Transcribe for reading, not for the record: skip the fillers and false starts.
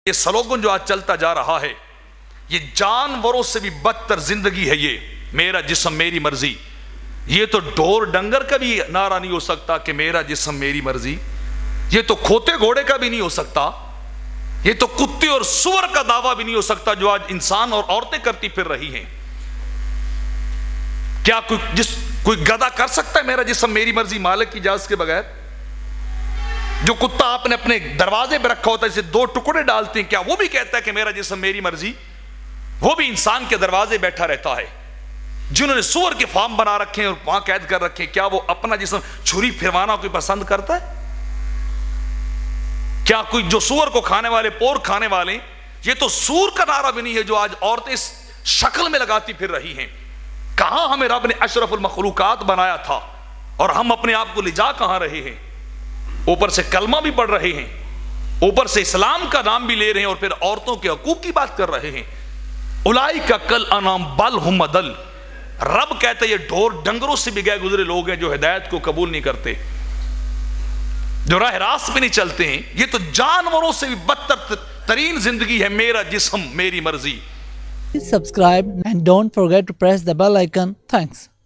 یہ سلوگن جو آج چلتا جا رہا ہے، یہ جانوروں سے بھی بدتر زندگی ہے. یہ میرا جسم میری مرضی. یہ تو ڈور ڈنگر کا بھی نعرہ نہیں ہو سکتا کہ میرا جسم میری مرضی. یہ تو کھوتے گھوڑے کا بھی نہیں ہو سکتا. یہ تو کتے اور سور کا دعویٰ بھی نہیں ہو سکتا جو آج انسان اور عورتیں کرتی پھر رہی ہیں. کیا کوئی گدھا کر سکتا ہے میرا جسم میری مرضی مالک کی اجازت کے بغیر؟ جو کتا آپ نے اپنے دروازے پہ رکھا ہوتا ہے اسے 2 ٹکڑے ڈالتے ہیں، کیا وہ بھی کہتا ہے کہ میرا جسم میری مرضی؟ وہ بھی انسان کے دروازے بیٹھا رہتا ہے. جنہوں نے سور کے فارم بنا رکھے ہیں اور وہاں قید کر رکھے ہیں، کیا وہ اپنا جسم چھری پھروانا کوئی پسند کرتا ہے؟ کیا کوئی جو سور کو کھانے والے، پور کھانے والے، یہ تو سور کا نعرہ بھی نہیں ہے جو آج عورتیں اس شکل میں لگاتی پھر رہی ہیں. کہاں ہمیں رب نے اشرف المخلوقات بنایا تھا اور ہم اپنے آپ کو لے جا کہاں رہے ہیں؟ اوپر سے کلمہ بھی پڑھ رہے ہیں، اوپر سے اسلام کا نام بھی لے رہے ہیں، اور پھر عورتوں کے حقوق کی بات کر رہے ہیں. اولئک کالانعام بل ہم اضل. رب کہتا ہے یہ ڈھور ڈنگروں سے بھی گئے گزرے لوگ ہیں جو ہدایت کو قبول نہیں کرتے، جو راہ راست پہ نہیں چلتے ہیں. یہ تو جانوروں سے بھی بدتر ترین زندگی ہے، میرا جسم میری مرضی. Please subscribe and don't forget to press the bell icon. Thanks.